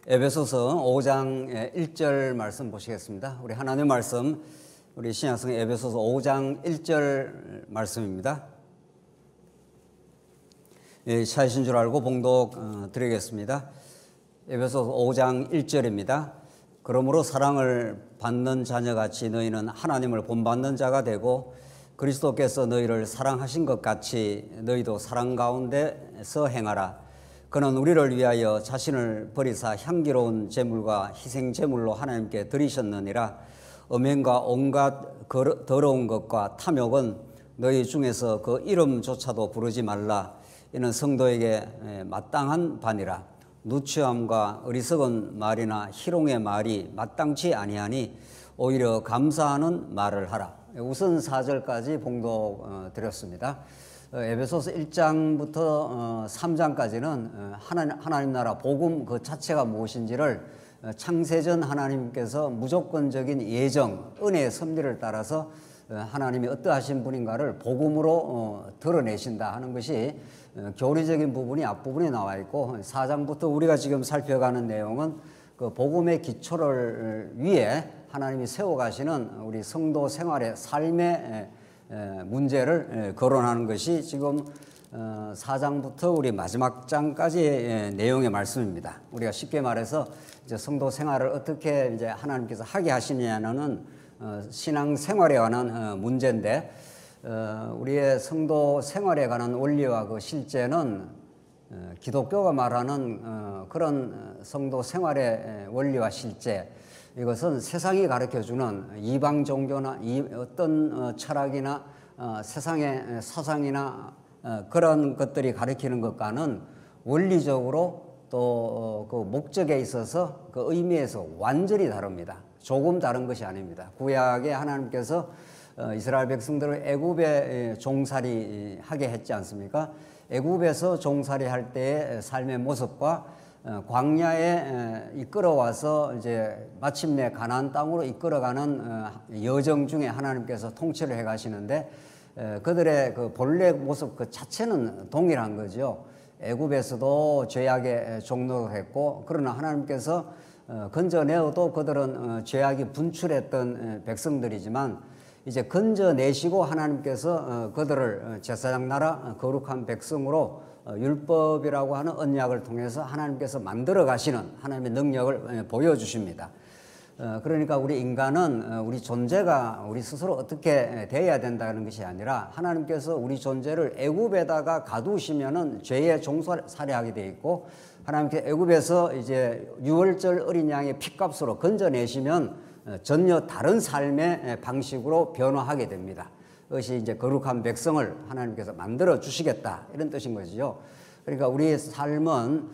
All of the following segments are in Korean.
에베소서 5장 1절 말씀 보시겠습니다. 우리 하나님 말씀, 우리 신약성 에베소서 5장 1절 말씀입니다. 차이신 줄 알고 봉독 드리겠습니다. 에베소서 5장 1절입니다. 그러므로 사랑을 받는 자녀같이 너희는 하나님을 본받는 자가 되고 그리스도께서 너희를 사랑하신 것 같이 너희도 사랑 가운데서 행하라. 그는 우리를 위하여 자신을 버리사 향기로운 제물과 희생 제물로 하나님께 드리셨느니라. 음행과 온갖 더러운 것과 탐욕은 너희 중에서 그 이름조차도 부르지 말라. 이는 성도에게 마땅한 바니라. 누추함과 어리석은 말이나 희롱의 말이 마땅치 아니하니 오히려 감사하는 말을 하라. 우선 4절까지 봉독 드렸습니다. 에베소서 1장부터 3장까지는 하나님 나라 복음 그 자체가 무엇인지를 창세전 하나님께서 무조건적인 예정, 은혜의 섭리를 따라서 하나님이 어떠하신 분인가를 복음으로 드러내신다 하는 것이 교리적인 부분이 앞부분에 나와 있고, 4장부터 우리가 지금 살펴가는 내용은 그 복음의 기초를 위해 하나님이 세워가시는 우리 성도 생활의 삶의 문제를 거론하는 것이 지금 4장부터 우리 마지막 장까지의 내용의 말씀입니다. 우리가 쉽게 말해서 이제 성도 생활을 어떻게 이제 하나님께서 하게 하시냐는 신앙 생활에 관한 문제인데, 우리의 성도 생활에 관한 원리와 그 실제는 기독교가 말하는 그런 성도 생활의 원리와 실제, 이것은 세상이 가르쳐주는 이방 종교나 어떤 철학이나 세상의 사상이나 그런 것들이 가르치는 것과는 원리적으로 또 그 목적에 있어서 그 의미에서 완전히 다릅니다. 조금 다른 것이 아닙니다. 구약에 하나님께서 이스라엘 백성들을 애굽에 종살이 하게 했지 않습니까? 애굽에서 종살이 할 때의 삶의 모습과 광야에 이끌어와서 이제 마침내 가나안 땅으로 이끌어가는 여정 중에 하나님께서 통치를 해 가시는데, 그들의 그 본래 모습 그 자체는 동일한 거죠. 애굽에서도 죄악의 종노를 했고, 그러나 하나님께서 건져내어도 그들은 죄악이 분출했던 백성들이지만, 이제 건져내시고 하나님께서 그들을 제사장 나라 거룩한 백성으로 율법이라고 하는 언약을 통해서 하나님께서 만들어 가시는 하나님의 능력을 보여주십니다. 그러니까 우리 인간은 우리 존재가 우리 스스로 어떻게 되어야 된다는 것이 아니라, 하나님께서 우리 존재를 애굽에다가 가두시면은 죄의 종살이하게 되어 있고, 하나님께 애굽에서 이제 유월절 어린 양의 피값으로 건져내시면 전혀 다른 삶의 방식으로 변화하게 됩니다. 그것이 이제 거룩한 백성을 하나님께서 만들어 주시겠다, 이런 뜻인 것이죠. 그러니까 우리의 삶은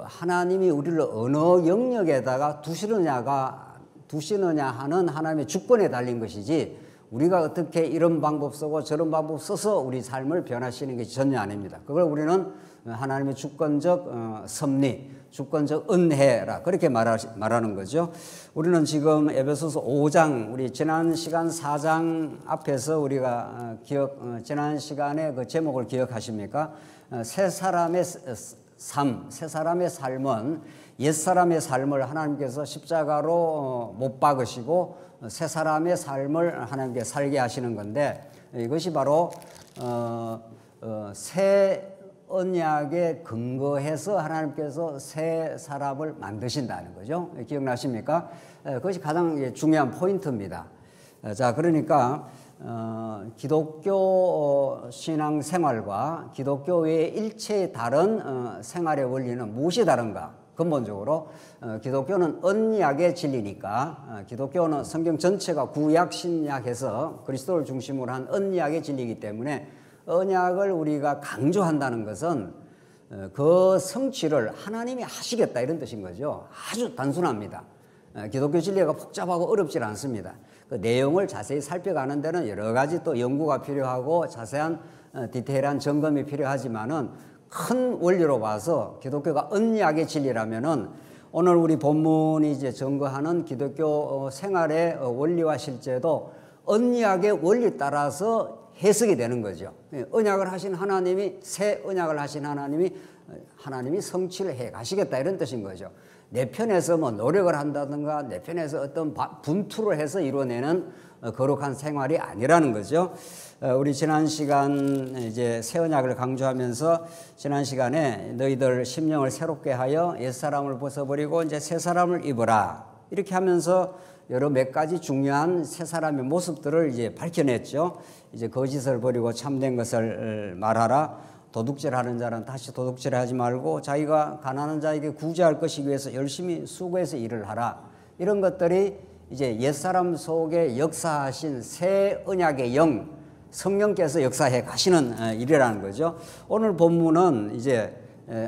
하나님이 우리를 어느 영역에다가 두시느냐 하는 하나님의 주권에 달린 것이지, 우리가 어떻게 이런 방법 쓰고 저런 방법 써서 우리 삶을 변화시키는 것이 전혀 아닙니다. 그걸 우리는 하나님의 주권적 섭리, 주권적 은혜라 그렇게 말하는 거죠. 우리는 지금 에베소서 5장, 우리 지난 시간 4장 앞에서 우리가 지난 시간에 그 제목을 기억하십니까? 새 사람의 삶, 새 사람의 삶은 옛사람의 삶을 하나님께서 십자가로 못 박으시고 새 사람의 삶을 하나님께 살게 하시는 건데, 이것이 바로 새 언약에 근거해서 하나님께서 새 사람을 만드신다는 거죠. 기억나십니까? 그것이 가장 중요한 포인트입니다. 자, 그러니까 기독교 신앙 생활과 기독교 외의 일체의 다른 생활의 원리는 무엇이 다른가? 근본적으로 기독교는 언약의 진리니까, 기독교는 성경 전체가 구약 신약해서 그리스도를 중심으로 한 언약의 진리이기 때문에, 언약을 우리가 강조한다는 것은 그 성취를 하나님이 하시겠다, 이런 뜻인 거죠. 아주 단순합니다. 기독교 진리가 복잡하고 어렵지 않습니다. 그 내용을 자세히 살펴가는 데는 여러 가지 또 연구가 필요하고 자세한 디테일한 점검이 필요하지만은, 큰 원리로 봐서 기독교가 언약의 진리라면은, 오늘 우리 본문이 이제 증거하는 기독교 생활의 원리와 실제도 언약의 원리 따라서 해석이 되는 거죠. 언약을 하신 하나님이, 새 언약을 하신 하나님이 하나님이 성취를 해 가시겠다 이런 뜻인 거죠. 내 편에서 뭐 노력을 한다든가 내 편에서 어떤 분투를 해서 이루어내는 거룩한 생활이 아니라는 거죠. 우리 지난 시간 이제 새 언약을 강조하면서 지난 시간에 너희들 심령을 새롭게 하여 옛사람을 벗어버리고 이제 새 사람을 입어라 이렇게 하면서 여러 몇 가지 중요한 새 사람의 모습들을 이제 밝혀냈죠. 이제 거짓을 버리고 참된 것을 말하라. 도둑질하는 자는 다시 도둑질하지 말고 자기가 가난한 자에게 구제할 것이기 위해서 열심히 수고해서 일을 하라. 이런 것들이 이제 옛사람 속에 역사하신 새 언약의 영, 성령께서 역사해 가시는 일이라는 거죠. 오늘 본문은 이제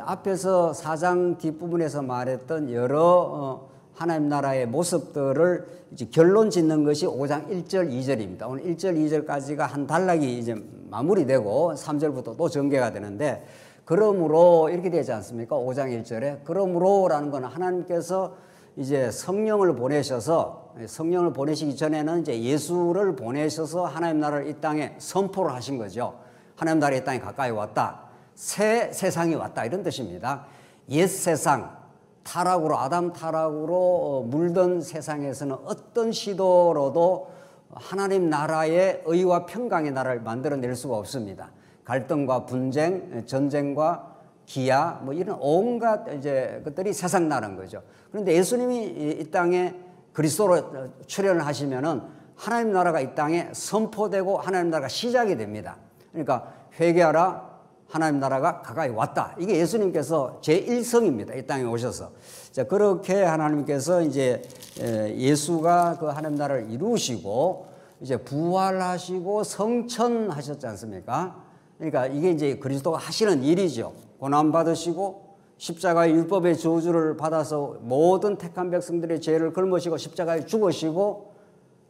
앞에서 4장 뒷부분에서 말했던 여러 하나님 나라의 모습들을 이제 결론 짓는 것이 5장 1절, 2절입니다. 오늘 1절, 2절까지가 한 단락이 이제 마무리되고 3절부터 또 전개가 되는데, 그러므로 이렇게 되지 않습니까? 5장 1절에 그러므로라는 건 하나님께서 이제 성령을 보내셔서, 성령을 보내시기 전에는 이제 예수를 보내셔서 하나님 나라를 이 땅에 선포를 하신 거죠. 하나님 나라가 이 땅에 가까이 왔다. 새 세상이 왔다 이런 뜻입니다. 옛 세상, 타락으로, 아담 타락으로 물든 세상에서는 어떤 시도로도 하나님 나라의 의와 평강의 나라를 만들어낼 수가 없습니다. 갈등과 분쟁, 전쟁과 기아, 뭐 이런 온갖 이제 것들이 세상 나라인 거죠. 그런데 예수님이 이 땅에 그리스도로 출현을 하시면은 하나님 나라가 이 땅에 선포되고 하나님 나라가 시작이 됩니다. 그러니까 회개하라. 하나님 나라가 가까이 왔다. 이게 예수님께서 제1성입니다. 이 땅에 오셔서. 자, 그렇게 하나님께서 이제 예수가 그 하나님 나라를 이루시고 이제 부활하시고 성천하셨지 않습니까? 그러니까 이게 이제 그리스도가 하시는 일이죠. 고난 받으시고 십자가의 율법의 저주를 받아서 모든 택한 백성들의 죄를 걸머시고 십자가에 죽으시고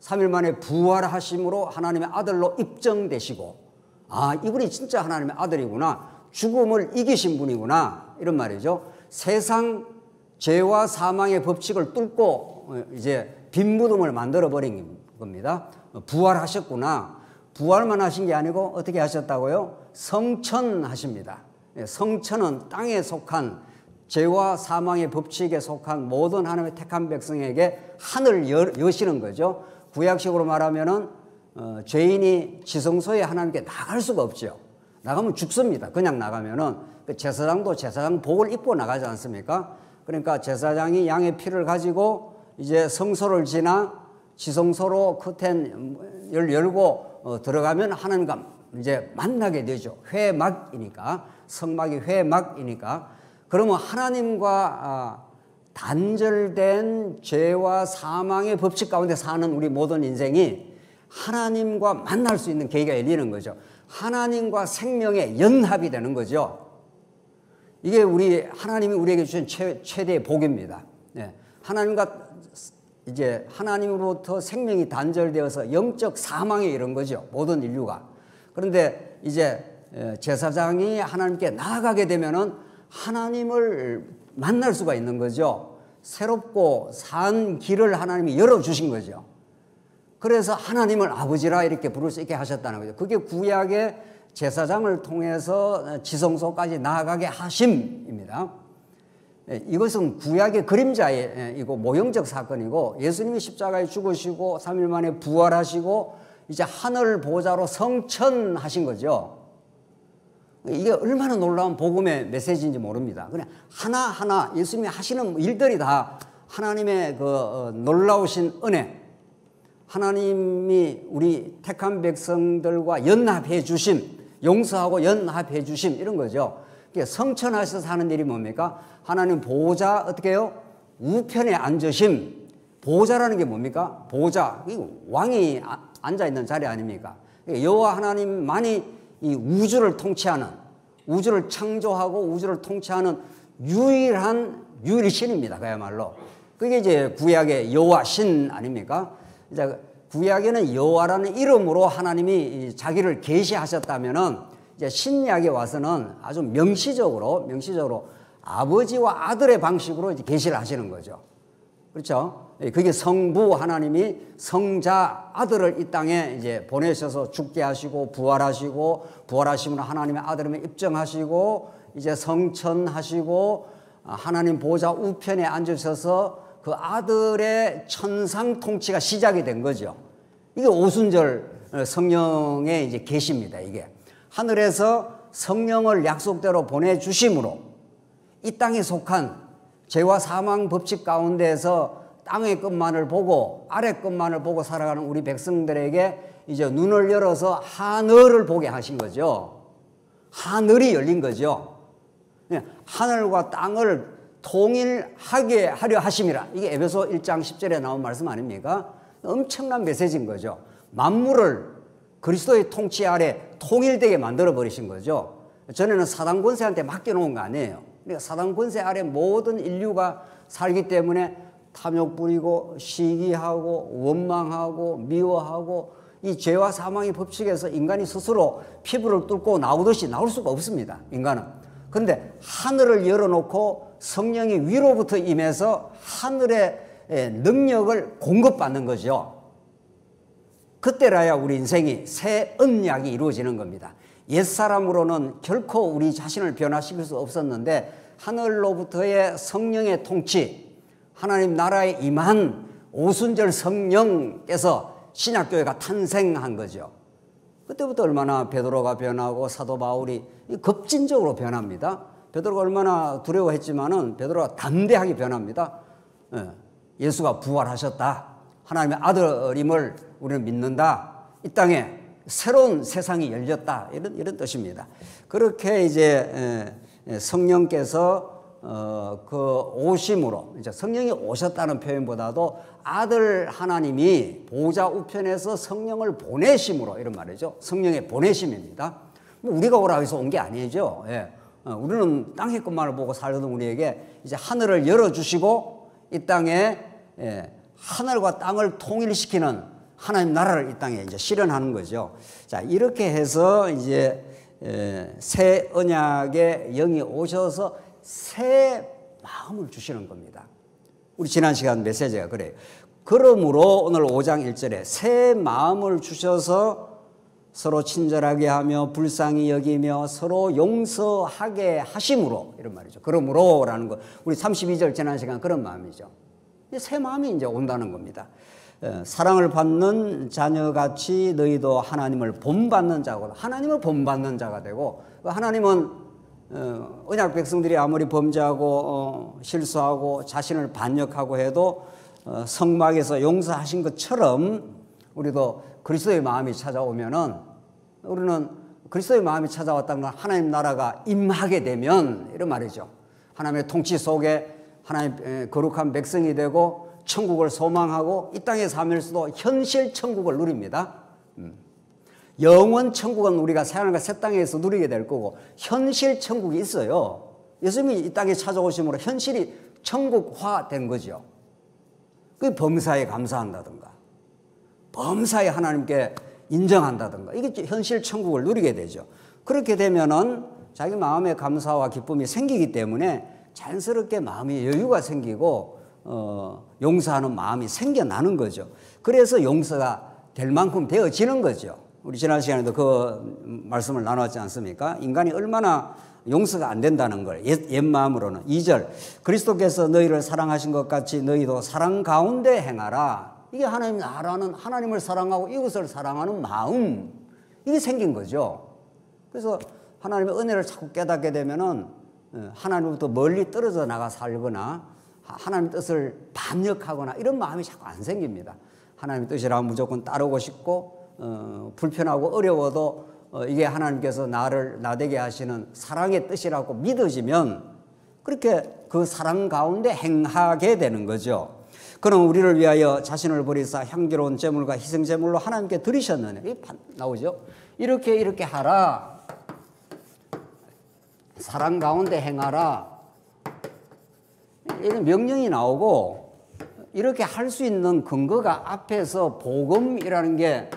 3일 만에 부활하심으로 하나님의 아들로 입증되시고, 아, 이분이 진짜 하나님의 아들이구나. 죽음을 이기신 분이구나. 이런 말이죠. 세상 죄와 사망의 법칙을 뚫고 이제 빈무덤을 만들어버린 겁니다. 부활하셨구나. 부활만 하신 게 아니고 어떻게 하셨다고요? 성천하십니다. 성천은 땅에 속한 죄와 사망의 법칙에 속한 모든 하나님의 택한 백성에게 하늘을 여시는 거죠. 구약식으로 말하면은 죄인이 지성소에 하나님께 나갈 수가 없죠. 나가면 죽습니다. 그냥 나가면은 그 제사장도 제사장 복을 입고 나가지 않습니까? 그러니까 제사장이 양의 피를 가지고 이제 성소를 지나 지성소로 커튼을 열고 들어가면 하나님과 이제 만나게 되죠. 회막이니까, 성막이 회막이니까. 그러면 하나님과 단절된 죄와 사망의 법칙 가운데 사는 우리 모든 인생이 하나님과 만날 수 있는 계기가 열리는 거죠. 하나님과 생명의 연합이 되는 거죠. 이게 하나님이 우리에게 주신 최대의 복입니다. 네. 하나님과 이제 하나님으로부터 생명이 단절되어서 영적 사망에 이른 거죠. 모든 인류가. 그런데 이제 제사장이 하나님께 나아가게 되면은 하나님을 만날 수가 있는 거죠. 새롭고 산 길을 하나님이 열어주신 거죠. 그래서 하나님을 아버지라 이렇게 부를 수 있게 하셨다는 거죠. 그게 구약의 제사장을 통해서 지성소까지 나아가게 하심입니다. 이것은 구약의 그림자이고 모형적 사건이고, 예수님이 십자가에 죽으시고 3일 만에 부활하시고 이제 하늘 보좌로 성천하신 거죠. 이게 얼마나 놀라운 복음의 메시지인지 모릅니다. 그냥 하나하나 예수님이 하시는 일들이 다 하나님의 그 놀라우신 은혜, 하나님이 우리 택한 백성들과 연합해 주심, 용서하고 연합해 주심, 이런 거죠. 성천하셔서 하는 일이 뭡니까? 하나님 보좌, 어떻게 해요? 우편에 앉으심. 보좌라는 게 뭡니까? 보좌, 왕이 앉아있는 자리 아닙니까? 여호와 하나님만이 이 우주를 통치하는, 우주를 창조하고 우주를 통치하는 유일신입니다. 그야말로. 그게 이제 구약의 여호와 신 아닙니까? 이제 구약에는 여호와라는 이름으로 하나님이 자기를 계시하셨다면은, 이제 신약에 와서는 아주 명시적으로 아버지와 아들의 방식으로 이제 계시를 하시는 거죠. 그렇죠? 그게 성부 하나님이 성자 아들을 이 땅에 이제 보내셔서 죽게 하시고 부활하시고, 부활하심으로 하나님의 아들임을 입증하시고, 이제 성천하시고 하나님 보좌 우편에 앉으셔서 그 아들의 천상 통치가 시작이 된 거죠. 이게 오순절 성령의 이제 계시입니다. 이게 하늘에서 성령을 약속대로 보내주심으로 이 땅에 속한 죄와 사망 법칙 가운데에서 땅의 끝만을 보고 아래 끝만을 보고 살아가는 우리 백성들에게 이제 눈을 열어서 하늘을 보게 하신 거죠. 하늘이 열린 거죠. 하늘과 땅을 통일하게 하려 하심이라. 이게 에베소 1장 10절에 나온 말씀 아닙니까? 엄청난 메시지인 거죠. 만물을 그리스도의 통치 아래 통일되게 만들어 버리신 거죠. 전에는 사단 권세한테 맡겨놓은 거 아니에요. 그러니까 사단 권세 아래 모든 인류가 살기 때문에 탐욕 부리고 시기하고 원망하고 미워하고 이 죄와 사망의 법칙에서 인간이 스스로 피부를 뚫고 나오듯이 나올 수가 없습니다. 인간은. 그런데 하늘을 열어놓고 성령이 위로부터 임해서 하늘의 능력을 공급받는 거죠. 그때라야 우리 인생이 새 언약이 이루어지는 겁니다. 옛사람으로는 결코 우리 자신을 변화시킬 수 없었는데 하늘로부터의 성령의 통치, 하나님 나라에 임한 오순절 성령께서 신약교회가 탄생한 거죠. 그때부터 얼마나 베드로가 변하고 사도 바울이 급진적으로 변합니다. 베드로가 얼마나 두려워했지만은 베드로가 담대하게 변합니다. 예수가 부활하셨다. 하나님의 아들임을 우리는 믿는다. 이 땅에 새로운 세상이 열렸다. 이런 뜻입니다. 그렇게 이제 성령께서 그 오심으로 이제 성령이 오셨다는 표현보다도 아들 하나님이 보좌 우편에서 성령을 보내심으로 이런 말이죠. 성령의 보내심입니다. 뭐 우리가 오라고 해서 온 게 아니죠. 예. 우리는 땅의 것만을 보고 살던 우리에게 이제 하늘을 열어주시고 이 땅에 하늘과 땅을 통일시키는 하나님 나라를 이 땅에 이제 실현하는 거죠. 자, 이렇게 해서 이제 새 언약의 영이 오셔서 새 마음을 주시는 겁니다. 우리 지난 시간 메시지가 그래요. 그러므로 오늘 5장 1절에 새 마음을 주셔서 서로 친절하게 하며 불쌍히 여기며 서로 용서하게 하심으로 이런 말이죠. 그러므로라는 거 우리 32절 지난 시간 그런 마음이죠. 새 마음이 이제 온다는 겁니다. 사랑을 받는 자녀같이 너희도 하나님을 본받는 자고 하나님을 본받는 자가 되고 하나님은 언약 백성들이 아무리 범죄하고 실수하고 자신을 반역하고 해도 성막에서 용서하신 것처럼 우리도 그리스도의 마음이 찾아오면은 우리는 그리스도의 마음이 찾아왔다는 건 하나님 나라가 임하게 되면 이런 말이죠. 하나님의 통치 속에 하나님 거룩한 백성이 되고 천국을 소망하고 이 땅의 삶에서도 현실 천국을 누립니다. 영원 천국은 우리가 새하늘과 새 땅에서 누리게 될 거고 현실 천국이 있어요. 예수님이 이 땅에 찾아오심으로 현실이 천국화된 거죠. 그 범사에 감사한다든가 범사에 하나님께 인정한다든가 이게 현실 천국을 누리게 되죠. 그렇게 되면은 자기 마음에 감사와 기쁨이 생기기 때문에 자연스럽게 마음의 여유가 생기고 용서하는 마음이 생겨나는 거죠. 그래서 용서가 될 만큼 되어지는 거죠. 우리 지난 시간에도 그 말씀을 나눴지 않습니까? 인간이 얼마나 용서가 안 된다는 걸 옛 마음으로는 2절 그리스도께서 너희를 사랑하신 것 같이 너희도 사랑 가운데 행하라. 이게 하나님 나라는 하나님을 사랑하고 이웃을 사랑하는 마음 이게 생긴 거죠. 그래서 하나님의 은혜를 자꾸 깨닫게 되면은 하나님부터 멀리 떨어져 나가 살거나 하나님 뜻을 반역하거나 이런 마음이 자꾸 안 생깁니다. 하나님의 뜻이라면 무조건 따르고 싶고 불편하고 어려워도 이게 하나님께서 나 되게 하시는 사랑의 뜻이라고 믿어지면 그렇게 그 사랑 가운데 행하게 되는 거죠. 그럼 우리를 위하여 자신을 버리사 향기로운 제물과 희생 제물로 하나님께 드리셨느냐 이게 나오죠. 이렇게 하라. 사랑 가운데 행하라. 이런 명령이 나오고 이렇게 할 수 있는 근거가 앞에서 복음이라는 게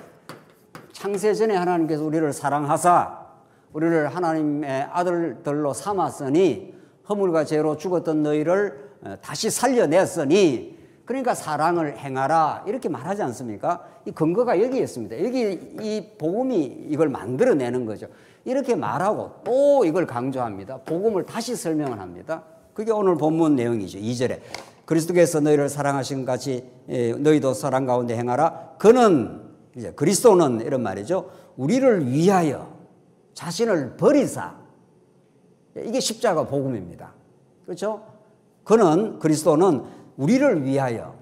창세전에 하나님께서 우리를 사랑하사 우리를 하나님의 아들들로 삼았으니 허물과 죄로 죽었던 너희를 다시 살려냈으니 그러니까 사랑을 행하라 이렇게 말하지 않습니까? 이 근거가 여기에 있습니다. 여기 이 복음이 이걸 만들어내는 거죠. 이렇게 말하고 또 이걸 강조합니다. 복음을 다시 설명을 합니다. 그게 오늘 본문 내용이죠. 2절에 그리스도께서 너희를 사랑하신 같이 너희도 사랑 가운데 행하라. 그는 이제 그리스도는 이런 말이죠. 우리를 위하여 자신을 버리사. 이게 십자가 복음입니다. 그렇죠? 그는 그리스도는 우리를 위하여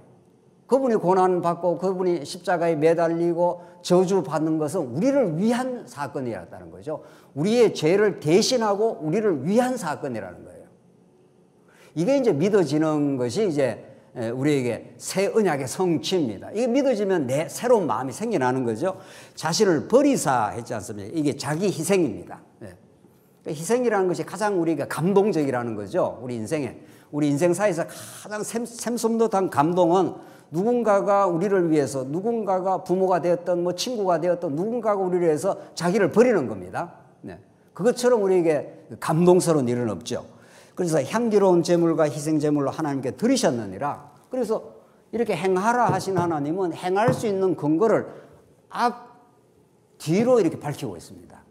그분이 고난받고 그분이 십자가에 매달리고 저주받는 것은 우리를 위한 사건이었다는 거죠. 우리의 죄를 대신하고 우리를 위한 사건이라는 거예요. 이게 이제 믿어지는 것이 이제 우리에게 새 언약의 성취입니다. 이게 믿어지면 내 새로운 마음이 생겨나는 거죠. 자신을 버리사 했지 않습니까? 이게 자기 희생입니다. 희생이라는 것이 가장 우리가 감동적이라는 거죠. 우리 인생사에서 가장 샘솟는 감동은 누군가가 우리를 위해서, 누군가가 부모가 되었던 뭐 친구가 되었던 누군가가 우리를 위해서 자기를 버리는 겁니다. 그것처럼 우리에게 감동스러운 일은 없죠. 그래서 향기로운 제물과 희생 제물로 하나님께 드리셨느니라. 그래서 이렇게 행하라 하신 하나님은 행할 수 있는 근거를 뒤로 이렇게 밝히고 있습니다.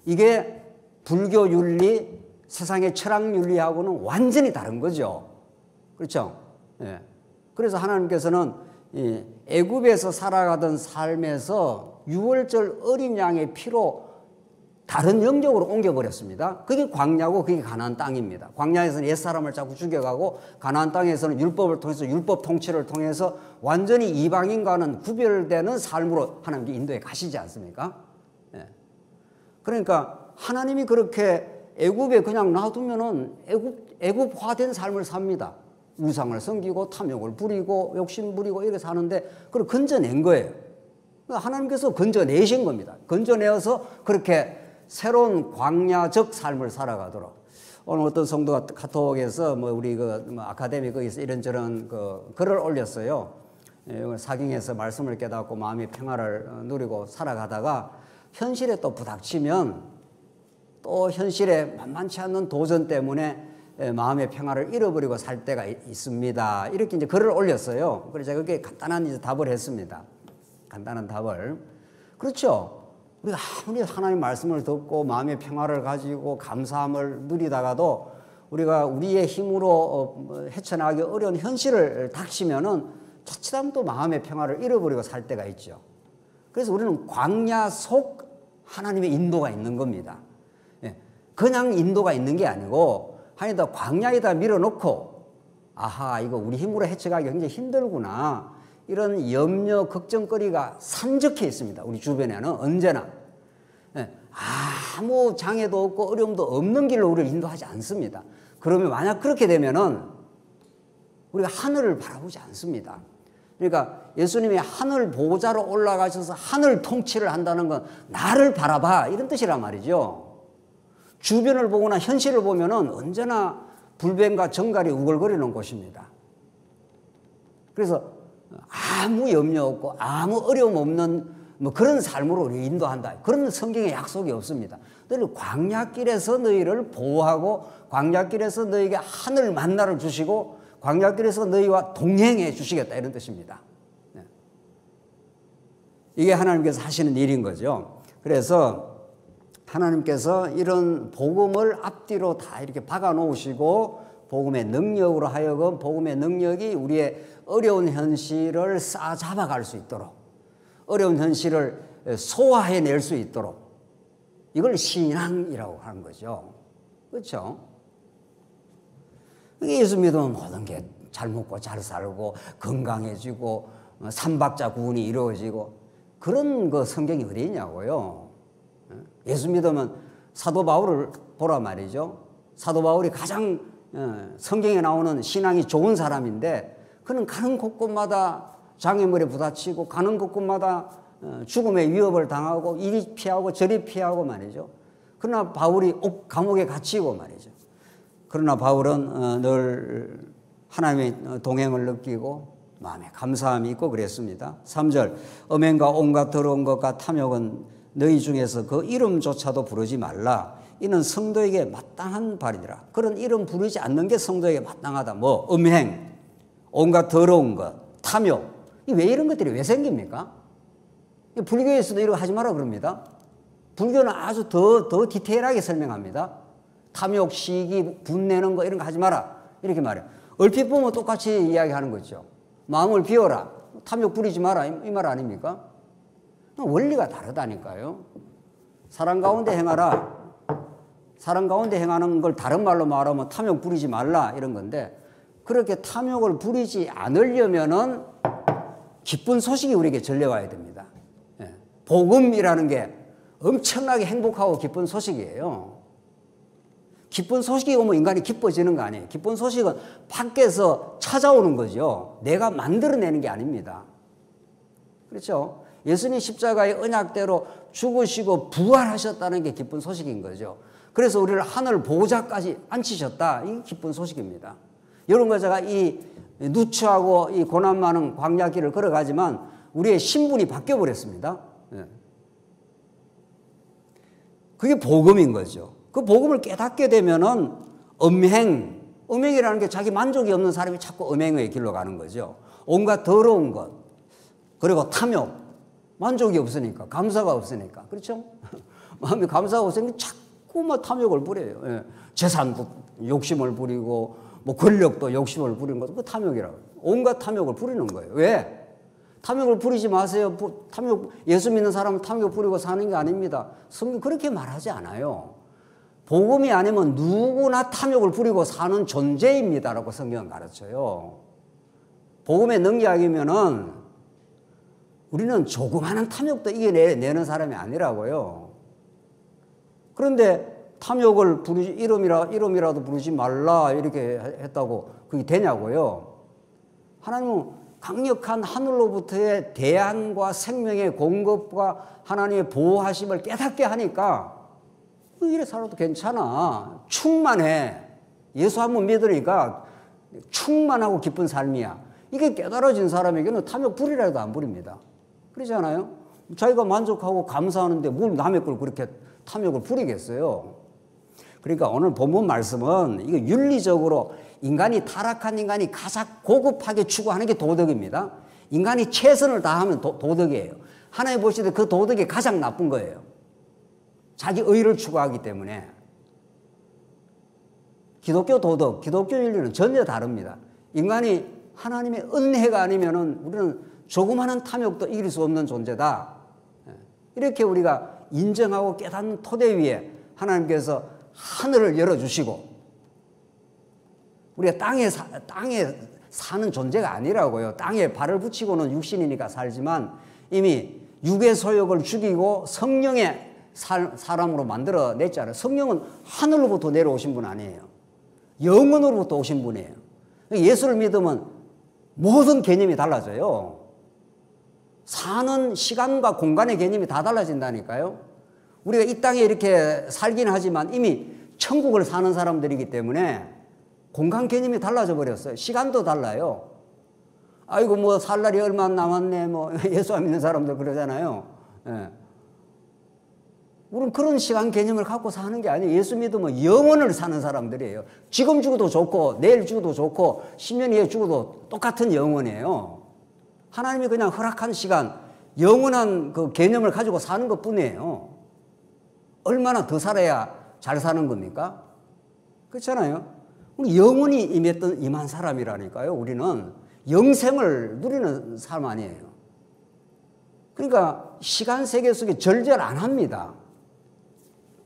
이게 불교 윤리, 세상의 철학 윤리하고는 완전히 다른 거죠. 그렇죠? 예. 그래서 하나님께서는 애굽에서 살아가던 삶에서 유월절 어린 양의 피로 다른 영역으로 옮겨버렸습니다. 그게 광야고 그게 가나안 땅입니다. 광야에서는 옛사람을 자꾸 죽여가고 가나안 땅에서는 율법을 통해서 율법 통치를 통해서 완전히 이방인과는 구별되는 삶으로 하나님께 인도해 가시지 않습니까? 예. 그러니까 하나님이 그렇게 애굽에 그냥 놔두면은 애굽화된 삶을 삽니다. 우상을 섬기고 탐욕을 부리고 욕심 부리고 이렇게 사는데 그걸 건져낸 거예요. 하나님께서 건져내신 겁니다. 건져내어서 그렇게 새로운 광야적 삶을 살아가도록. 오늘 어떤 성도가 카톡에서 우리 아카데미 거기서 이런저런 글을 올렸어요. 사경에서 말씀을 깨닫고 마음의 평화를 누리고 살아가다가 현실에 또 부닥치면 또 현실에 만만치 않는 도전 때문에 마음의 평화를 잃어버리고 살 때가 있습니다. 이렇게 이제 글을 올렸어요. 그래서 제가 그게 간단한 이제 답을 했습니다. 간단한 답을. 그렇죠. 우리가 아무리 하나님 말씀을 듣고 마음의 평화를 가지고 감사함을 누리다가도 우리가 우리의 힘으로 헤쳐나가기 어려운 현실을 닥치면은 자칫하면 또 마음의 평화를 잃어버리고 살 때가 있죠. 그래서 우리는 광야 속 하나님의 인도가 있는 겁니다. 그냥 인도가 있는 게 아니고 하나님이 광야에다 밀어놓고 아하 이거 우리 힘으로 헤쳐가기 굉장히 힘들구나 이런 염려 걱정거리가 산적해 있습니다. 우리 주변에는 언제나 아무 장애도 없고 어려움도 없는 길로 우리를 인도하지 않습니다. 그러면 만약 그렇게 되면은 우리가 하늘을 바라보지 않습니다. 그러니까 예수님이 하늘 보좌로 올라가셔서 하늘 통치를 한다는 건 나를 바라봐 이런 뜻이란 말이죠. 주변을 보거나 현실을 보면은 언제나 불변과 정갈이 우글거리는 곳입니다. 그래서 아무 염려 없고 아무 어려움 없는 그런 삶으로 우리 인도한다. 그런 성경에 약속이 없습니다. 너희를 광야길에서 너희를 보호하고 광야길에서 너희에게 하늘 만나를 주시고 광야길에서 너희와 동행해 주시겠다 이런 뜻입니다. 이게 하나님께서 하시는 일인 거죠. 그래서 하나님께서 이런 복음을 앞뒤로 다 이렇게 박아 놓으시고 복음의 능력으로 하여금 복음의 능력이 우리의 어려운 현실을 싸잡아갈 수 있도록 어려운 현실을 소화해낼 수 있도록 이걸 신앙이라고 하는 거죠. 그렇죠? 예수 믿으면 모든 게 잘 먹고 잘 살고 건강해지고 삼박자 구원이 이루어지고 그런 거 성경이 어디 있냐고요. 예수 믿으면 사도 바울을 보라 말이죠. 사도 바울이 가장 성경에 나오는 신앙이 좋은 사람인데 그는 가는 곳곳마다 장애물에 부딪히고 가는 곳곳마다 죽음의 위협을 당하고 이리 피하고 저리 피하고 말이죠. 그러나 바울이 감옥에 갇히고 말이죠. 그러나 바울은 늘 하나님의 동행을 느끼고 마음에 감사함이 있고 그랬습니다. 3절 음행과 온갖 더러운 것과 탐욕은 너희 중에서 그 이름조차도 부르지 말라. 이는 성도에게 마땅한 발이니라. 그런 이름 부르지 않는 게 성도에게 마땅하다. 음행, 온갖 더러운 것, 탐욕. 왜 이런 것들이 왜 생깁니까? 불교에서도 이런 거 하지 마라 그럽니다. 불교는 아주 더 디테일하게 설명합니다. 탐욕, 시기, 분내는 거 이런 거 하지 마라. 이렇게 말해요. 얼핏 보면 똑같이 이야기하는 거죠. 마음을 비워라. 탐욕 부리지 마라. 이 말 아닙니까? 원리가 다르다니까요. 사랑 가운데 행하라. 사랑 가운데 행하는 걸 다른 말로 말하면 탐욕 부리지 말라 이런 건데 그렇게 탐욕을 부리지 않으려면은 기쁜 소식이 우리에게 전려와야 됩니다. 복음이라는 게 엄청나게 행복하고 기쁜 소식이에요. 기쁜 소식이 오면 인간이 기뻐지는 거 아니에요. 기쁜 소식은 밖에서 찾아오는 거죠. 내가 만들어내는 게 아닙니다. 그렇죠? 예수님 십자가의 언약대로 죽으시고 부활하셨다는 게 기쁜 소식인 거죠. 그래서 우리를 하늘 보호자까지 앉히셨다. 이게 기쁜 소식입니다. 여러분과 제가 이 누추하고 이 고난 많은 광야길을 걸어가지만 우리의 신분이 바뀌어버렸습니다. 그게 복음인 거죠. 그 복음을 깨닫게 되면은 음행이라는 게 자기 만족이 없는 사람이 자꾸 음행의 길로 가는 거죠. 온갖 더러운 것, 그리고 탐욕, 만족이 없으니까, 감사가 없으니까, 그렇죠? 마음이 감사가 없으니까 자꾸만 탐욕을 부려요. 재산도 욕심을 부리고, 뭐 권력도 욕심을 부리는 것도 그 탐욕이라고. 온갖 탐욕을 부리는 거예요. 왜? 탐욕을 부리지 마세요. 예수 믿는 사람은 탐욕 부리고 사는 게 아닙니다. 성경 그렇게 말하지 않아요. 복음이 아니면 누구나 탐욕을 부리고 사는 존재입니다라고 성경은 가르쳐요. 복음의 능력이면은 우리는 조그마한 탐욕도 이겨내는 사람이 아니라고요. 그런데 탐욕을 이름이라도 부르지 말라 이렇게 했다고 그게 되냐고요. 하나님은 강력한 하늘로부터의 대안과 생명의 공급과 하나님의 보호하심을 깨닫게 하니까 이래 살아도 괜찮아. 충만해. 예수 한번 믿으니까 충만하고 기쁜 삶이야. 이게 깨달아진 사람에게는 탐욕 부리라도 안 부립니다. 그렇지 않아요? 자기가 만족하고 감사하는데 뭘 남의 걸 그렇게 탐욕을 부리겠어요? 그러니까 오늘 본문 말씀은 이거 윤리적으로 타락한 인간이 가장 고급하게 추구하는 게 도덕입니다. 인간이 최선을 다하면 도덕이에요. 하나님 보실 때 그 도덕이 가장 나쁜 거예요. 자기 의를 추구하기 때문에. 기독교 도덕, 기독교 윤리는 전혀 다릅니다. 인간이 하나님의 은혜가 아니면은 우리는 조그마한 탐욕도 이길 수 없는 존재다. 이렇게 우리가 인정하고 깨닫는 토대 위에 하나님께서 하늘을 열어주시고 우리가 땅에 사는 존재가 아니라고요. 땅에 발을 붙이고는 육신이니까 살지만 이미 육의 소욕을 죽이고 성령의 사람으로 만들어냈잖아요. 성령은 하늘로부터 내려오신 분 아니에요. 영원으로부터 오신 분이에요. 예수를 믿으면 모든 개념이 달라져요. 사는 시간과 공간의 개념이 다 달라진다니까요. 우리가 이 땅에 이렇게 살긴 하지만 이미 천국을 사는 사람들이기 때문에 공간 개념이 달라져 버렸어요. 시간도 달라요. 아이고 뭐 살 날이 얼마 남았네 뭐 예수 안 믿는 사람들 그러잖아요. 예. 우리는 그런 시간 개념을 갖고 사는 게 아니에요. 예수 믿으면 영원을 사는 사람들이에요. 지금 죽어도 좋고 내일 죽어도 좋고 10년 이후에 죽어도 똑같은 영원이에요. 하나님이 그냥 허락한 시간 영원한 그 개념을 가지고 사는 것뿐이에요. 얼마나 더 살아야 잘 사는 겁니까? 그렇잖아요. 우리 영원히 임한 사람이라니까요. 우리는 영생을 누리는 사람 아니에요. 그러니까 시간 세계 속에 절제를 안 합니다.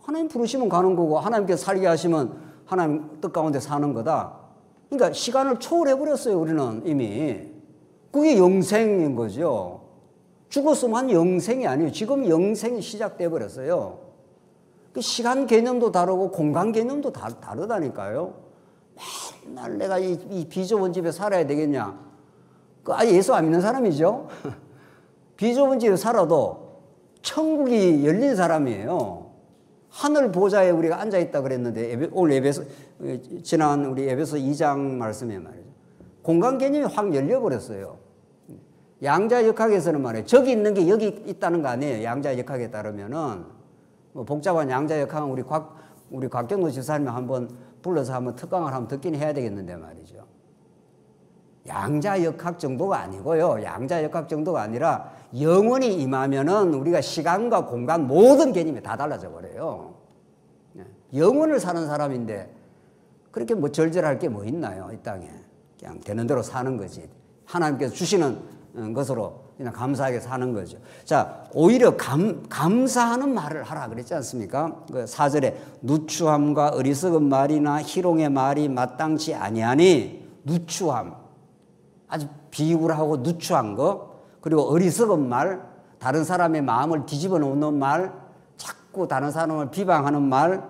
하나님 부르시면 가는 거고 하나님께서 살게 하시면 하나님 뜻 가운데 사는 거다. 그러니까 시간을 초월해버렸어요. 우리는 이미. 그게 영생인 거죠. 죽었으면 영생이 아니에요. 지금 영생이 시작돼 버렸어요. 시간 개념도 다르고 공간 개념도 다르다니까요. 맨날 내가 이 비좁은 집에 살아야 되겠냐. 아예 예수 안 믿는 사람이죠. 비좁은 집에 살아도 천국이 열린 사람이에요. 하늘 보좌에 우리가 앉아있다 그랬는데 오늘 지난 우리 에베소 2장 말씀에 말이죠. 공간 개념이 확 열려버렸어요. 양자역학에서는 말이에요. 저기 있는 게 여기 있다는 거 아니에요. 양자역학에 따르면은 뭐 복잡한 양자역학은 우리 곽경노 집사님이 한번 불러서 한번 특강을 한번 듣긴 해야 되겠는데 말이죠. 양자역학 정도가 아니고요. 양자역학 정도가 아니라 영원히 임하면은 우리가 시간과 공간 모든 개념이 다 달라져 버려요. 영원을 사는 사람인데 그렇게 뭐 절절할 게 뭐 있나요? 이 땅에. 그냥 되는 대로 사는 거지. 하나님께서 주시는 것으로 그냥 감사하게 사는 거죠. 자, 오히려 감사하는 말을 하라 그랬지 않습니까? 그 4절에 누추함과 어리석은 말이나 희롱의 말이 마땅치 아니하니, 누추함, 아주 비굴하고 누추한 거, 그리고 어리석은 말, 다른 사람의 마음을 뒤집어 놓는 말, 자꾸 다른 사람을 비방하는 말,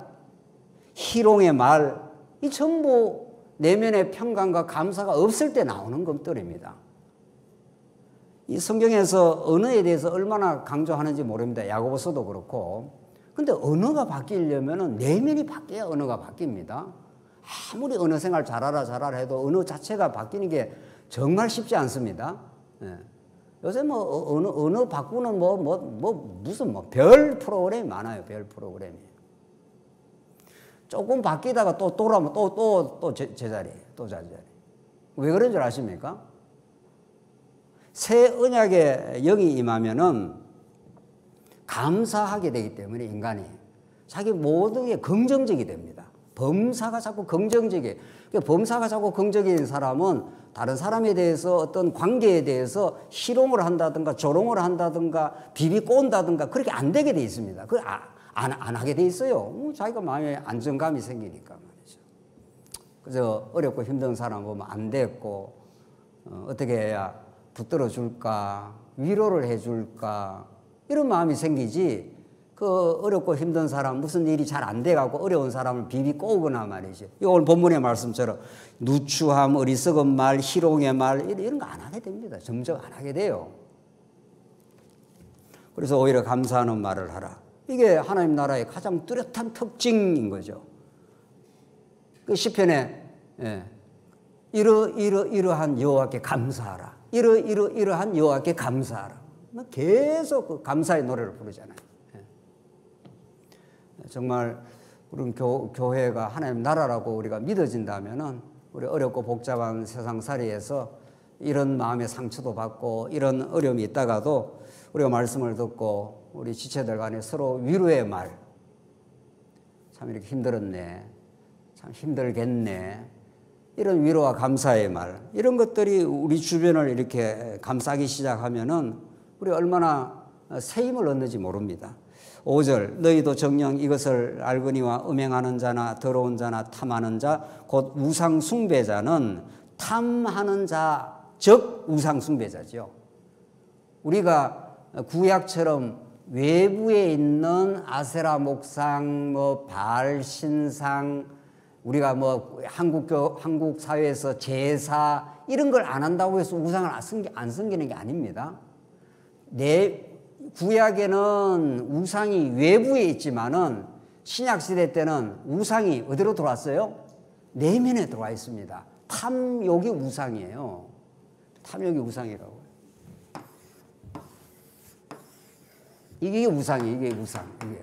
희롱의 말, 이 전부 내면의 평강과 감사가 없을 때 나오는 것들입니다. 이 성경에서 언어에 대해서 얼마나 강조하는지 모릅니다. 야고보서도 그렇고. 근데 언어가 바뀌려면 내면이 바뀌어야 언어가 바뀝니다. 아무리 언어 생활 잘하라 해도 언어 자체가 바뀌는 게 정말 쉽지 않습니다. 예. 요새 뭐 언어 바꾸는 무슨 별 프로그램이 많아요. 별 프로그램이. 조금 바뀌다가 또 돌아오면 또 제자리에요. 또 제자리. 왜 그런 줄 아십니까? 새 언약의 영이 임하면은 감사하게 되기 때문에 인간이 자기 모든 게 긍정적이 됩니다. 범사가 자꾸 긍정적이에요. 범사가 자꾸 긍정적인 사람은 다른 사람에 대해서 어떤 관계에 대해서 희롱을 한다든가 조롱을 한다든가 비비꼰다든가 그렇게 안 되게 돼 있습니다. 그걸 안 하게 돼 있어요. 자기가 마음에 안정감이 생기니까 말이죠. 그래서 어렵고 힘든 사람 보면 안 됐고 어떻게 해야 붙들어 줄까, 위로를 해 줄까, 이런 마음이 생기지, 그 어렵고 힘든 사람, 무슨 일이 잘 안 돼가고 어려운 사람을 비비꼬거나 말이죠. 오늘 본문의 말씀처럼 누추함, 어리석은 말, 희롱의 말, 이런 거 안 하게 됩니다. 점점 안 하게 돼요. 그래서 오히려 감사하는 말을 하라. 이게 하나님 나라의 가장 뚜렷한 특징인 거죠. 그 시편에 이러한 여호와께 감사하라. 이러한 여호와께 감사하라. 계속 그 감사의 노래를 부르잖아요. 정말 우리 교회가 하나님 나라라고 우리가 믿어진다면은 우리 어렵고 복잡한 세상살이에서 이런 마음의 상처도 받고 이런 어려움이 있다가도 우리가 말씀을 듣고 우리 지체들 간에 서로 위로의 말, 참 이렇게 힘들었네, 참 힘들겠네, 이런 위로와 감사의 말, 이런 것들이 우리 주변을 이렇게 감싸기 시작하면은 우리 얼마나 새 힘을 얻는지 모릅니다. 5절 너희도 정녕 이것을 알거니와 음행하는 자나 더러운 자나 탐하는 자 곧 우상 숭배자는 탐하는 자 즉 우상 숭배자죠. 우리가 구약처럼 외부에 있는 아세라 목상, 바알 신상, 우리가 한국 사회에서 제사 이런 걸 안 한다고 해서 우상을 안 섬기는 게 아닙니다. 구약에는 우상이 외부에 있지만은 신약 시대 때는 우상이 어디로 들어왔어요? 내면에 들어와 있습니다. 탐욕이 우상이에요. 탐욕이 우상이라고. 이게 우상이에요. 이게 우상. 이게.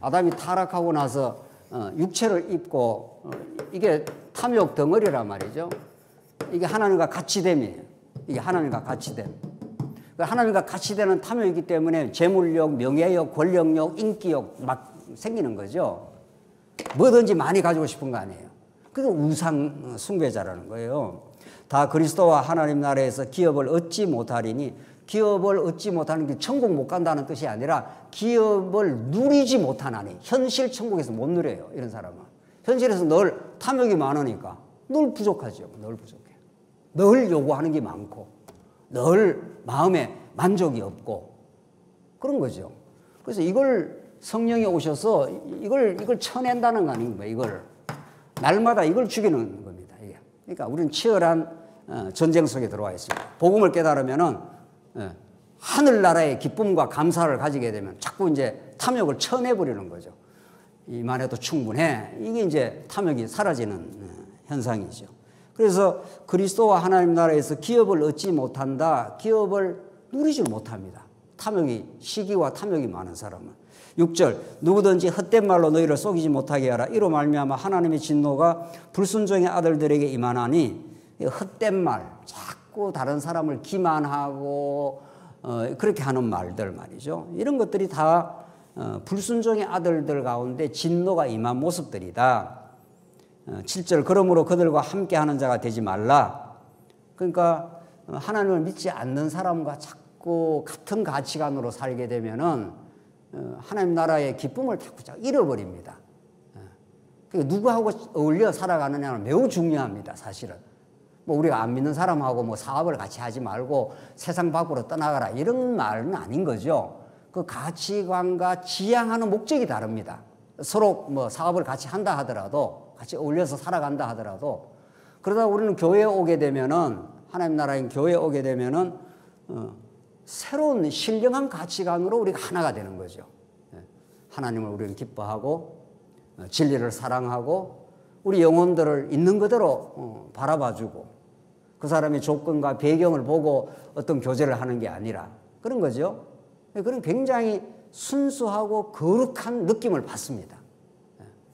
아담이 타락하고 나서 육체를 입고 이게 탐욕 덩어리란 말이죠. 이게 하나님과 같이 됨이에요. 이게 하나님과 같이 됨. 하나님과 같이 되는 탐욕이기 때문에 재물욕, 명예욕, 권력욕, 인기욕 막 생기는 거죠. 뭐든지 많이 가지고 싶은 거 아니에요. 그게 우상 숭배자라는 거예요. 다 그리스도와 하나님 나라에서 기업을 얻지 못하리니, 기업을 얻지 못하는 게 천국 못 간다는 뜻이 아니라 기업을 누리지 못하나니, 현실 천국에서 못 누려요. 이런 사람은 현실에서 늘 탐욕이 많으니까 늘 부족하죠. 늘 부족해요. 늘 요구하는 게 많고 늘 마음에 만족이 없고 그런 거죠. 그래서 이걸 성령이 오셔서 이걸 쳐낸다는 거 아닙니까? 이걸 날마다 이걸 죽이는 겁니다. 이게. 그러니까 우리는 치열한 전쟁 속에 들어와 있습니다. 복음을 깨달으면은 하늘나라의 기쁨과 감사를 가지게 되면 자꾸 이제 탐욕을 쳐내버리는 거죠. 이만 해도 충분해. 이게 이제 탐욕이 사라지는 현상이죠. 그래서 그리스도와 하나님 나라에서 기업을 얻지 못한다. 기업을 누리지 못합니다. 탐욕이, 시기와 탐욕이 많은 사람은. 6절 누구든지 헛된 말로 너희를 속이지 못하게 하라. 이로 말미암아 하나님의 진노가 불순종의 아들들에게 임하나니, 헛된 말, 자꾸 다른 사람을 기만하고 그렇게 하는 말들 말이죠. 이런 것들이 다 불순종의 아들들 가운데 진노가 임한 모습들이다. 7절 그러므로 그들과 함께하는 자가 되지 말라. 그러니까 하나님을 믿지 않는 사람과 자꾸 같은 가치관으로 살게 되면은 하나님 나라의 기쁨을 자꾸 잃어버립니다. 그러니까 누구하고 어울려 살아가느냐는 매우 중요합니다. 사실은 뭐 우리가 안 믿는 사람하고 뭐 사업을 같이 하지 말고 세상 밖으로 떠나가라 이런 말은 아닌 거죠. 그 가치관과 지향하는 목적이 다릅니다. 서로 뭐 사업을 같이 한다 하더라도 같이 어울려서 살아간다 하더라도 그러다 우리는 교회에 오게 되면은 하나님 나라인 교회에 오게 되면은 새로운 신령한 가치관으로 우리가 하나가 되는 거죠. 하나님을 우리는 기뻐하고 진리를 사랑하고 우리 영혼들을 있는 그대로 바라봐주고 그 사람의 조건과 배경을 보고 어떤 교제를 하는 게 아니라 그런 거죠. 그런 굉장히 순수하고 거룩한 느낌을 받습니다.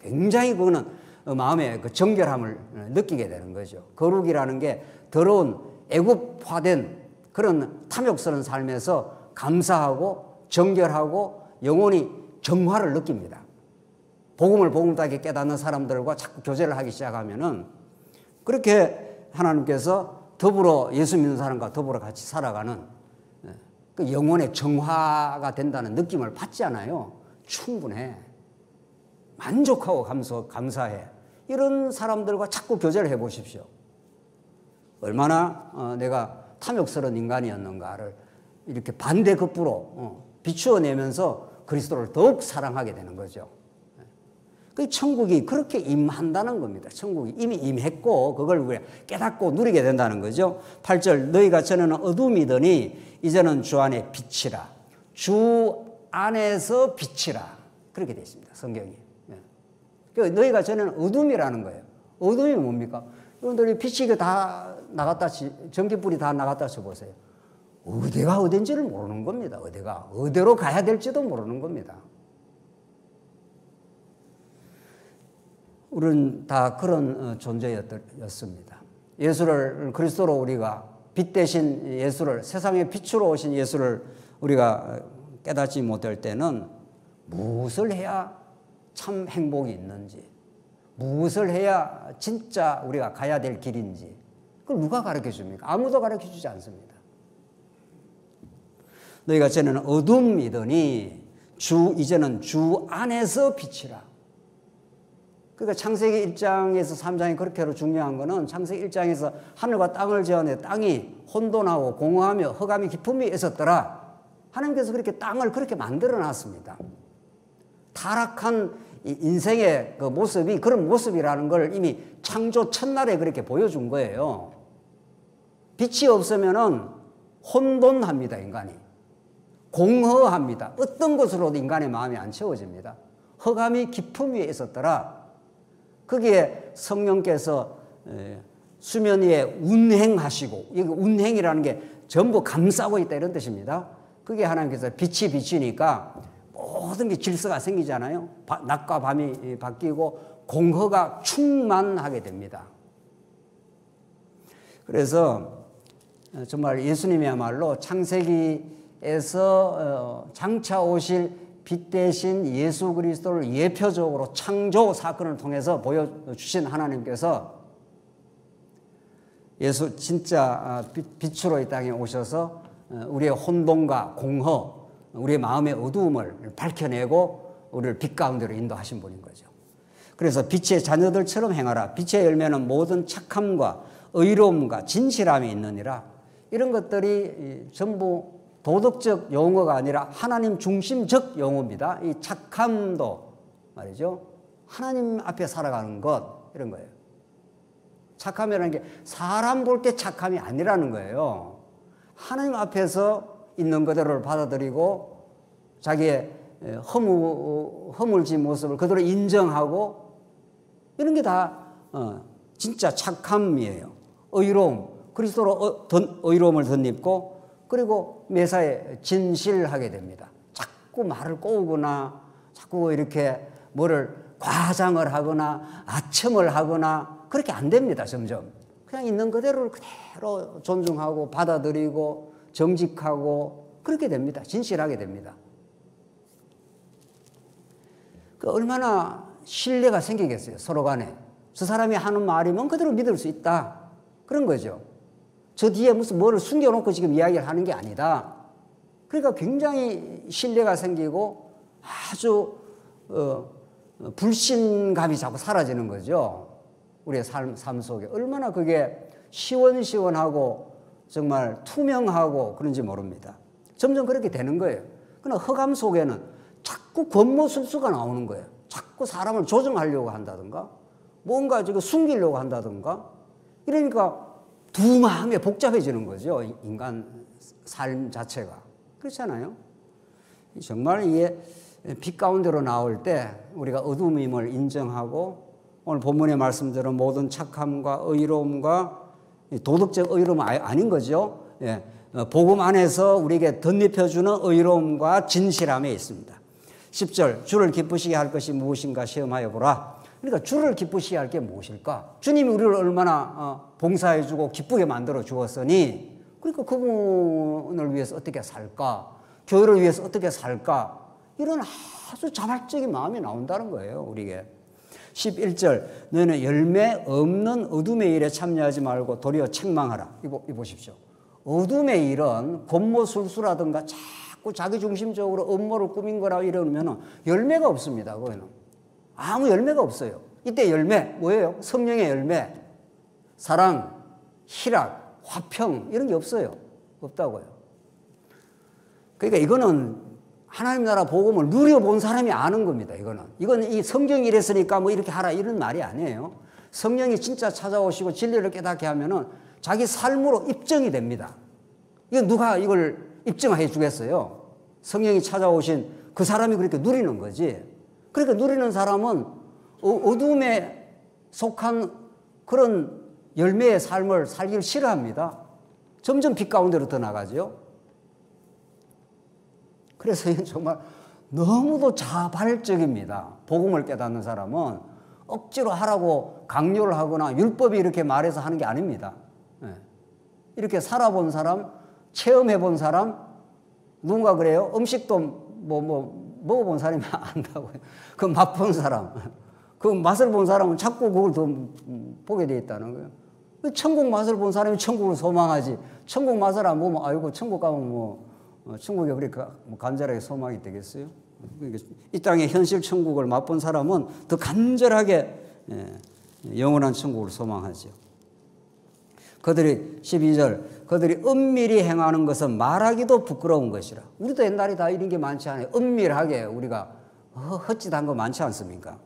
굉장히 그거는 마음의 그 정결함을 느끼게 되는 거죠. 거룩이라는 게 더러운 애굽화된 그런 탐욕스러운 삶에서 감사하고 정결하고 영혼이 정화를 느낍니다. 복음을 복음답게 깨닫는 사람들과 자꾸 교제를 하기 시작하면은 그렇게 하나님께서 더불어 예수 믿는 사람과 더불어 같이 살아가는 그 영혼의 정화가 된다는 느낌을 받지 않아요. 충분해. 만족하고 감사해. 이런 사람들과 자꾸 교제를 해보십시오. 얼마나 내가 탐욕스러운 인간이었는가를 이렇게 반대급부로 비추어내면서 그리스도를 더욱 사랑하게 되는 거죠. 그 천국이 그렇게 임한다는 겁니다. 천국이 이미 임했고 그걸 우리가 깨닫고 누리게 된다는 거죠. 8절 너희가 전에는 어둠이더니 이제는 주 안에 빛이라. 주 안에서 빛이라. 그렇게 되어 있습니다. 성경이. 너희가 전에는 어둠이라는 거예요. 어둠이 뭡니까? 여러분들이 빛이 다 나갔다 전기불이 다 나갔다 쳐보세요. 어디가 어딘지를 모르는 겁니다. 어디로 가야 될지도 모르는 겁니다. 우리는 다 그런 존재였습니다. 예수를 그리스도로 우리가 빛 대신 예수를 세상의 빛으로 오신 예수를 우리가 깨닫지 못할 때는 무엇을 해야 참 행복이 있는지 무엇을 해야 진짜 우리가 가야 될 길인지 그걸 누가 가르쳐 줍니까? 아무도 가르쳐 주지 않습니다. 너희가 전에는 어둠이더니 이제는 주 안에서 빛이라. 그러니까 창세기 1장에서 3장이 그렇게 중요한 거는 창세기 1장에서 하늘과 땅을 지었는데 땅이 혼돈하고 공허하며 흑암이 깊음이 있었더라. 하나님께서 그렇게 땅을 그렇게 만들어 놨습니다. 타락한 인생의 그 모습이 그런 모습이라는 걸 이미 창조 첫날에 그렇게 보여준 거예요. 빛이 없으면은 혼돈합니다, 인간이. 공허합니다. 어떤 것으로도 인간의 마음이 안 채워집니다. 흑암이 깊음 위에 있었더라. 거기에 성령께서 수면 위에 운행하시고, 이 운행이라는 게 전부 감싸고 있다 이런 뜻입니다. 그게 하나님께서 빛이 비치니까 모든 게 질서가 생기잖아요. 낮과 밤이 바뀌고 공허가 충만하게 됩니다. 그래서 정말 예수님이야말로 창세기에서 장차 오실 빛 대신 예수 그리스도를 예표적으로 창조 사건을 통해서 보여주신 하나님께서 예수 진짜 빛으로 이 땅에 오셔서 우리의 혼돈과 공허, 우리의 마음의 어두움을 밝혀내고 우리를 빛 가운데로 인도하신 분인 거죠. 그래서 빛의 자녀들처럼 행하라. 빛의 열매는 모든 착함과 의로움과 진실함이 있느니라. 이런 것들이 전부 도덕적 용어가 아니라 하나님 중심적 용어입니다. 이 착함도 말이죠. 하나님 앞에 살아가는 것 이런 거예요. 착함이라는 게 사람 볼 때 착함이 아니라는 거예요. 하나님 앞에서 있는 그대로를 받아들이고 자기의 허물진 모습을 그대로 인정하고 이런 게 다 진짜 착함이에요. 의로움, 그리스도로 의로움을 덧입고 그리고 매사에 진실하게 됩니다. 자꾸 말을 꼬우거나 자꾸 이렇게 뭐를 과장을 하거나 아첨을 하거나 그렇게 안 됩니다. 점점 그냥 있는 그대로를 그대로 존중하고 받아들이고 정직하고 그렇게 됩니다. 진실하게 됩니다. 얼마나 신뢰가 생기겠어요, 서로 간에. 저 사람이 하는 말이면 그대로 믿을 수 있다. 그런 거죠. 저 뒤에 무슨 뭐를 숨겨놓고 지금 이야기를 하는 게 아니다. 그러니까 굉장히 신뢰가 생기고 아주 불신감이 자꾸 사라지는 거죠. 우리의 삶 속에. 얼마나 그게 시원시원하고 정말 투명하고 그런지 모릅니다. 점점 그렇게 되는 거예요. 그러나 흑암 속에는 자꾸 권모술수가 나오는 거예요. 자꾸 사람을 조정하려고 한다든가 뭔가 지금 숨기려고 한다든가 이러니까 두 마음이 복잡해지는 거죠. 인간 삶 자체가. 그렇잖아요. 정말 이게 빛 가운데로 나올 때 우리가 어둠임을 인정하고 오늘 본문의 말씀대로 모든 착함과 의로움과 도덕적 의로움은 아닌 거죠. 예. 복음 안에서 우리에게 덧입혀주는 의로움과 진실함에 있습니다. 10절 주를 기쁘시게 할 것이 무엇인가 시험하여 보라. 그러니까 주를 기쁘시게 할 게 무엇일까? 주님이 우리를 얼마나 봉사해주고 기쁘게 만들어 주었으니 그러니까 그분을 위해서 어떻게 살까? 교회를 위해서 어떻게 살까? 이런 아주 자발적인 마음이 나온다는 거예요. 우리에게. 11절 너희는 열매 없는 어둠의 일에 참여하지 말고 도리어 책망하라. 이거 보십시오. 어둠의 일은 권모술수라든가 자꾸 자기중심적으로 음모를 꾸민 거라 이러면 열매가 없습니다. 그거는 아무 열매가 없어요. 이때 열매 뭐예요? 성령의 열매, 사랑, 희락, 화평 이런 게 없어요. 없다고요. 그러니까 이거는 하나님 나라 복음을 누려본 사람이 아는 겁니다. 이건 이 성경이 이랬으니까 뭐 이렇게 하라 이런 말이 아니에요. 성령이 진짜 찾아오시고 진리를 깨닫게 하면은 자기 삶으로 입증이 됩니다. 이건 누가 이걸 입증해 주겠어요? 성령이 찾아오신 그 사람이 그렇게 누리는 거지. 그러니까 누리는 사람은 어둠에 속한 그런 열매의 삶을 살기를 싫어합니다. 점점 빛 가운데로 더 나가죠. 그래서 이건 정말 너무도 자발적입니다. 복음을 깨닫는 사람은 억지로 하라고 강요를 하거나 율법이 이렇게 말해서 하는 게 아닙니다. 이렇게 살아본 사람, 체험해본 사람, 누군가 그래요? 음식도 먹어본 사람이 안다고요. 그 맛본 사람, 그 맛을 본 사람은 자꾸 그걸 더 보게 돼 있다는 거예요. 천국 맛을 본 사람이 천국을 소망하지. 천국 맛을 안 보면 아이고 천국 가면 천국에 그렇게 간절하게 소망이 되겠어요? 이 땅의 현실 천국을 맛본 사람은 더 간절하게 영원한 천국을 소망하죠. 그들이 12절 그들이 은밀히 행하는 것은 말하기도 부끄러운 것이라. 우리도 옛날에 다 이런 게 많지 않아요. 은밀하게 우리가 헛짓한 거 많지 않습니까?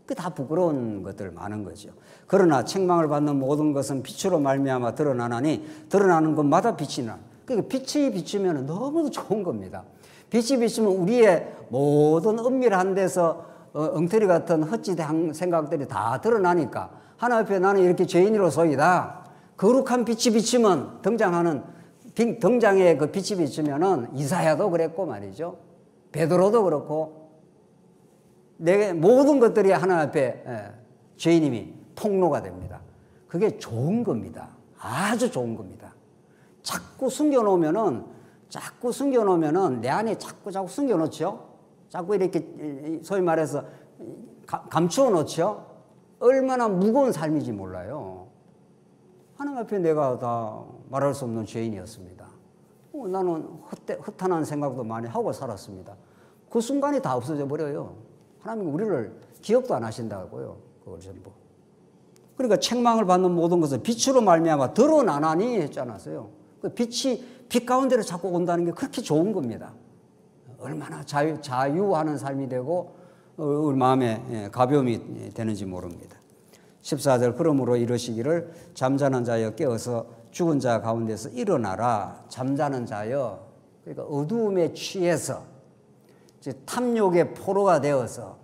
그 다 부끄러운 것들 많은 거죠. 그러나 책망을 받는 모든 것은 빛으로 말미암아 드러나나니 드러나는 것마다 빛이 나. 그러니까 빛이 비추면 너무도 좋은 겁니다. 빛이 비추면 우리의 모든 은밀한 데서 엉터리 같은 헛짓한 생각들이 다 드러나니까 하나님 앞에 나는 이렇게 죄인으로서이다. 거룩한 빛이 비치면 등장의 그 빛이 비치면은 이사야도 그랬고 말이죠. 베드로도 그렇고 내 모든 것들이 하나님 앞에 죄인임이 폭로가 됩니다. 그게 좋은 겁니다. 아주 좋은 겁니다. 자꾸 숨겨놓으면은 내 안에 자꾸 숨겨놓죠. 자꾸 이렇게 소위 말해서 감추어 놓죠. 얼마나 무거운 삶인지 몰라요. 하나님 앞에 내가 다 말할 수 없는 죄인이었습니다. 나는 허탄한 생각도 많이 하고 살았습니다. 그 순간이 다 없어져 버려요. 하나님은 우리를 기억도 안 하신다고요. 그걸 전부. 그러니까 책망을 받는 모든 것은 빛으로 말미암아 드러나나니 했지 않았어요. 그 빛이 빛 가운데로 자꾸 온다는 게 그렇게 좋은 겁니다. 얼마나 자유하는 삶이 되고 우리 마음에 가벼움이 되는지 모릅니다. 14절 그러므로 이러시기를 잠자는 자여 깨어서 죽은 자 가운데서 일어나라. 잠자는 자여 그러니까 어두움에 취해서 탐욕의 포로가 되어서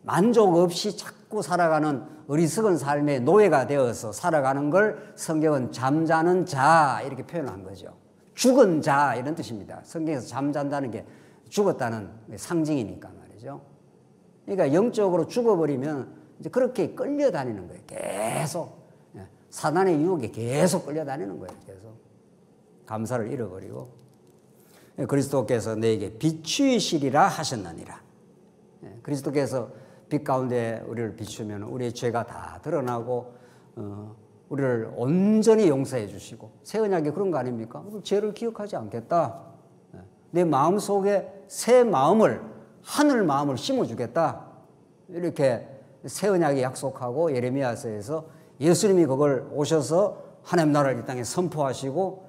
만족 없이 자꾸 살아가는 어리석은 삶의 노예가 되어서 살아가는 걸 성경은 잠자는 자 이렇게 표현한 거죠. 죽은 자 이런 뜻입니다. 성경에서 잠잔다는 게 죽었다는 상징이니까 말이죠. 그러니까 영적으로 죽어버리면 이제 그렇게 끌려다니는 거예요. 계속 사단의 유혹에 계속 끌려다니는 거예요. 계속 감사를 잃어버리고 그리스도께서 너에게 비추이시리라 하셨느니라. 그리스도께서 빛 가운데 우리를 비추면 우리의 죄가 다 드러나고 우리를 온전히 용서해 주시고 새 언약이 그런 거 아닙니까? 죄를 기억하지 않겠다. 내 마음속에 새 마음을 하늘 마음을 심어주겠다. 이렇게 새 언약이 약속하고 예레미야서에서 예수님이 그걸 오셔서 하나님 나라를 이 땅에 선포하시고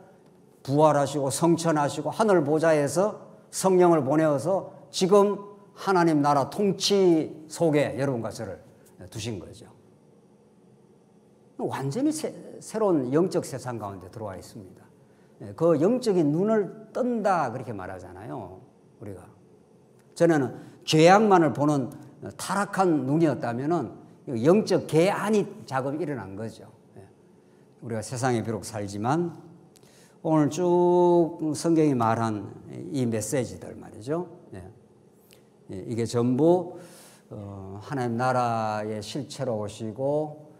부활하시고 성천하시고 하늘 보좌에서 성령을 보내어서 지금 하나님 나라 통치 속에 여러분과 저를 두신 거죠. 완전히 새로운 영적 세상 가운데 들어와 있습니다. 그 영적인 눈을 뜬다 그렇게 말하잖아요. 우리가 전에는 죄악만을 보는 타락한 눈이었다면은 영적 개안이 작업이 일어난 거죠. 우리가 세상에 비록 살지만 오늘 쭉 성경이 말한 이 메시지들 말이죠. 이게 전부 하나님 나라의 실체로 오시고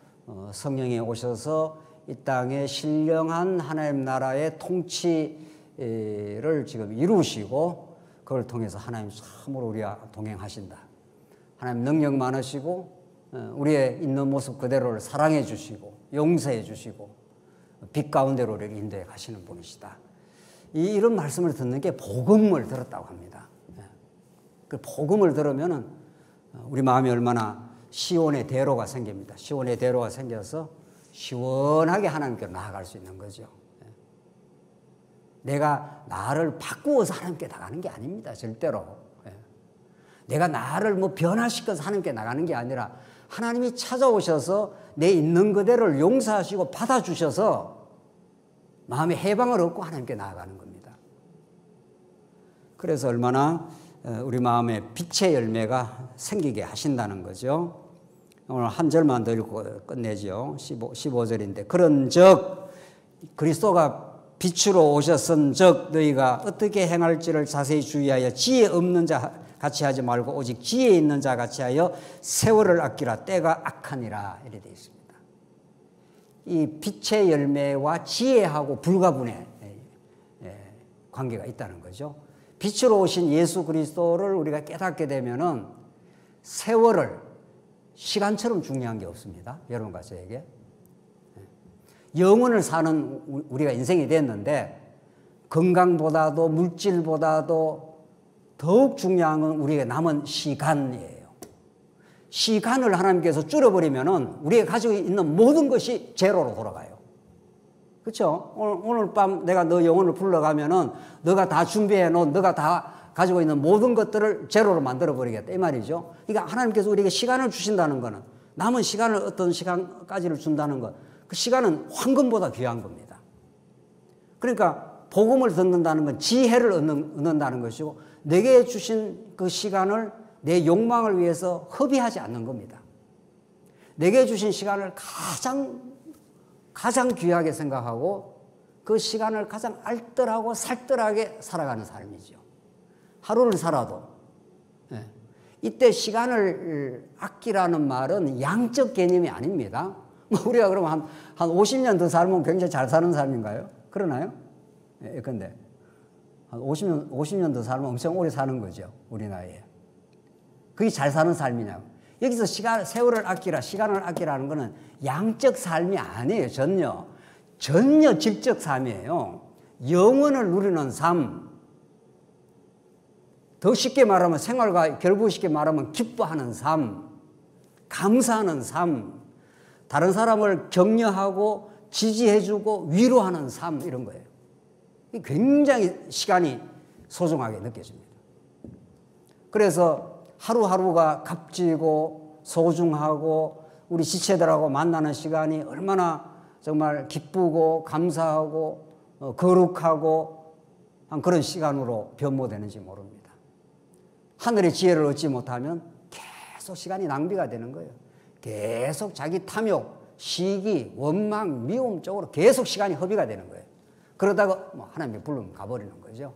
성령이 오셔서 이 땅에 신령한 하나님 나라의 통치를 지금 이루시고 그걸 통해서 하나님 참으로 우리와 동행하신다. 하나님 능력 많으시고 우리의 있는 모습 그대로를 사랑해 주시고 용서해 주시고 빛 가운데로 우리를 인도해 가시는 분이시다. 이런 말씀을 듣는 게 복음을 들었다고 합니다. 그 복음을 들으면은 우리 마음이 얼마나 시온의 대로가 생깁니다. 시온의 대로가 생겨서 시원하게 하나님께로 나아갈 수 있는 거죠. 내가 나를 바꾸어서 하나님께 나가는 게 아닙니다. 절대로. 내가 나를 뭐 변화시켜서 하나님께 나가는 게 아니라 하나님이 찾아오셔서 내 있는 그대로를 용서하시고 받아주셔서 마음의 해방을 얻고 하나님께 나아가는 겁니다. 그래서 얼마나 우리 마음에 빛의 열매가 생기게 하신다는 거죠. 오늘 한 절만 더 읽고 끝내죠. 15절인데 그런즉 그리스도가 빛으로 오셨은즉 너희가 어떻게 행할지를 자세히 주의하여 지혜 없는 자 같이 하지 말고 오직 지혜 있는 자 같이 하여 세월을 아끼라 때가 악하니라 이렇게 되어 있습니다. 이 빛의 열매와 지혜하고 불가분의 관계가 있다는 거죠. 빛으로 오신 예수 그리스도를 우리가 깨닫게 되면은 세월을 시간처럼 중요한 게 없습니다. 여러분과 저에게. 영혼을 사는 우리가 인생이 됐는데 건강보다도 물질보다도 더욱 중요한 건 우리에게 남은 시간이에요. 시간을 하나님께서 줄여버리면은 우리가 가지고 있는 모든 것이 제로로 돌아가요. 그렇죠? 오늘 밤 내가 너 영혼을 불러가면은 너가 다 준비해 놓은 너가 다 가지고 있는 모든 것들을 제로로 만들어 버리겠다 이 말이죠. 그러니까 하나님께서 우리에게 시간을 주신다는 거는 남은 시간을 어떤 시간까지를 준다는 것, 그 시간은 황금보다 귀한 겁니다. 그러니까 복음을 듣는다는 건 지혜를 얻는다는 것이고 내게 주신 그 시간을 내 욕망을 위해서 허비하지 않는 겁니다. 내게 주신 시간을 가장 귀하게 생각하고 그 시간을 가장 알뜰하고 살뜰하게 살아가는 삶이죠. 하루를 살아도 이때 시간을 아끼라는 말은 양적 개념이 아닙니다. 우리가 그러면 한 50년 더 살면 굉장히 잘 사는 삶인가요? 그러나요? 근데 한 50년 더 살면 엄청 오래 사는 거죠. 우리 나이에. 그게 잘 사는 삶이냐고. 여기서 세월을 아끼라, 시간을 아끼라는 거는 양적 삶이 아니에요. 전혀 질적 삶이에요. 영원을 누리는 삶. 더 쉽게 말하면 생활과 결국 쉽게 말하면 기뻐하는 삶, 감사하는 삶, 다른 사람을 격려하고 지지해주고 위로하는 삶 이런 거예요. 굉장히 시간이 소중하게 느껴집니다. 그래서 하루하루가 값지고 소중하고 우리 지체들하고 만나는 시간이 얼마나 정말 기쁘고 감사하고 거룩하고 한 그런 시간으로 변모되는지 모릅니다. 하늘의 지혜를 얻지 못하면 계속 시간이 낭비가 되는 거예요. 계속 자기 탐욕, 시기, 원망, 미움 쪽으로 계속 시간이 허비가 되는 거예요. 그러다가 하나님이 부르면 가버리는 거죠.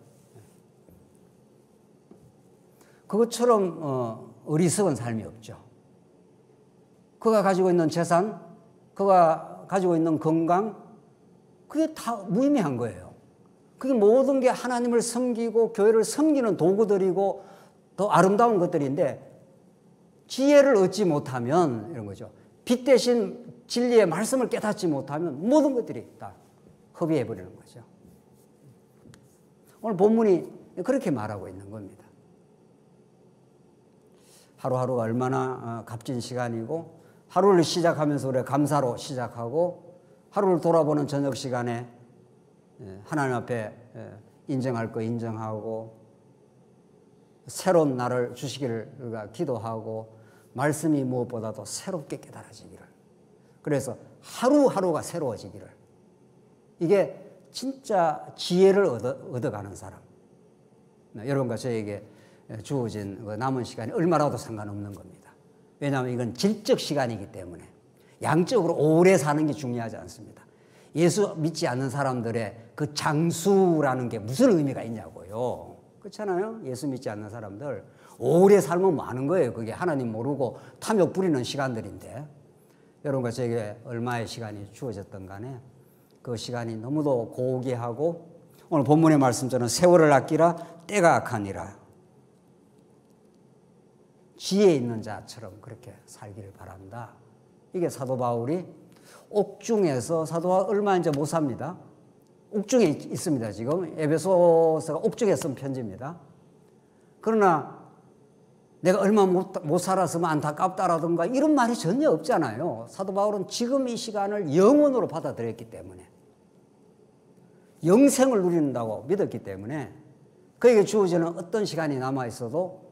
그것처럼 어리석은 삶이 없죠. 그가 가지고 있는 재산, 그가 가지고 있는 건강, 그게 다 무의미한 거예요. 그게 모든 게 하나님을 섬기고 교회를 섬기는 도구들이고 더 아름다운 것들인데 지혜를 얻지 못하면 이런 거죠. 빛 대신 진리의 말씀을 깨닫지 못하면 모든 것들이 다 허비해버리는 거죠. 오늘 본문이 그렇게 말하고 있는 겁니다. 하루하루가 얼마나 값진 시간이고 하루를 시작하면서 우리가 감사로 시작하고 하루를 돌아보는 저녁 시간에 하나님 앞에 인정할 거 인정하고 새로운 날을 주시기를 우리가 기도하고 말씀이 무엇보다도 새롭게 깨달아지기를, 그래서 하루하루가 새로워지기를, 이게 진짜 지혜를 얻어가는 사람, 여러분과 저에게 주어진 남은 시간이 얼마라도 상관없는 겁니다. 왜냐하면 이건 질적 시간이기 때문에 양적으로 오래 사는 게 중요하지 않습니다. 예수 믿지 않는 사람들의 그 장수라는 게 무슨 의미가 있냐고요. 그렇잖아요. 예수 믿지 않는 사람들 오래 살면 많은 거예요. 그게 하나님 모르고 탐욕 부리는 시간들인데, 여러분과 저에게 얼마의 시간이 주어졌던 간에 그 시간이 너무도 고귀하고, 오늘 본문의 말씀처럼 세월을 아끼라 때가 악하니라, 지혜 있는 자처럼 그렇게 살기를 바란다. 이게 사도 바울이 옥중에서, 사도 바울 얼마 이제 못 삽니다. 옥중에 있습니다. 지금 에베소서가 옥중에 쓴 편지입니다. 그러나 내가 얼마 못 살았으면 안타깝다라든가 이런 말이 전혀 없잖아요. 사도 바울은 지금 이 시간을 영원으로 받아들였기 때문에, 영생을 누린다고 믿었기 때문에 그에게 주어지는 어떤 시간이 남아있어도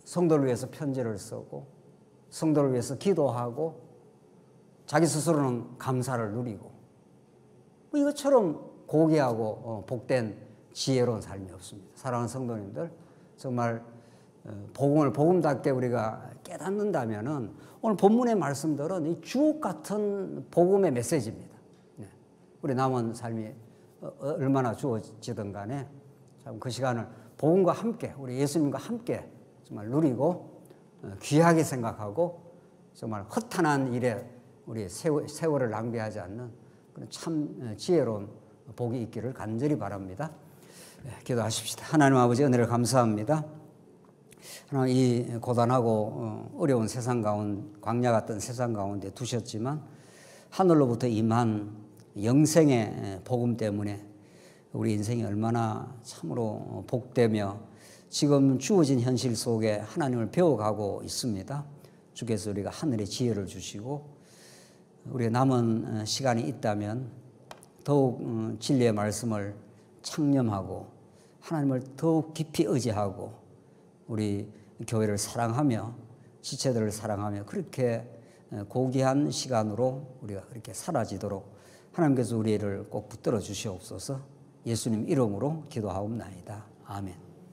성도를 위해서 편지를 쓰고 성도를 위해서 기도하고 자기 스스로는 감사를 누리고, 이것처럼 고귀하고 복된 지혜로운 삶이 없습니다. 사랑하는 성도님들, 정말 복음을 복음답게 우리가 깨닫는다면은 오늘 본문의 말씀들은 이 주옥 같은 복음의 메시지입니다. 우리 남은 삶이 얼마나 주어지든 간에 참 그 시간을 복음과 함께, 우리 예수님과 함께 정말 누리고 귀하게 생각하고 정말 허탄한 일에 우리 세월을 낭비하지 않는 그런 참 지혜로운 복이 있기를 간절히 바랍니다. 기도하십시다. 하나님 아버지, 은혜를 감사합니다. 하나님, 이 고단하고 어려운 세상 가운데, 광야 같은 세상 가운데 두셨지만 하늘로부터 임한 영생의 복음 때문에 우리 인생이 얼마나 참으로 복되며 지금 주어진 현실 속에 하나님을 배워가고 있습니다. 주께서 우리가 하늘의 지혜를 주시고 우리의 남은 시간이 있다면 더욱 진리의 말씀을 창념하고 하나님을 더욱 깊이 의지하고 우리 교회를 사랑하며 지체들을 사랑하며 그렇게 고귀한 시간으로 우리가 그렇게 사라지도록 하나님께서 우리를 꼭 붙들어 주시옵소서. 예수님 이름으로 기도하옵나이다. 아멘.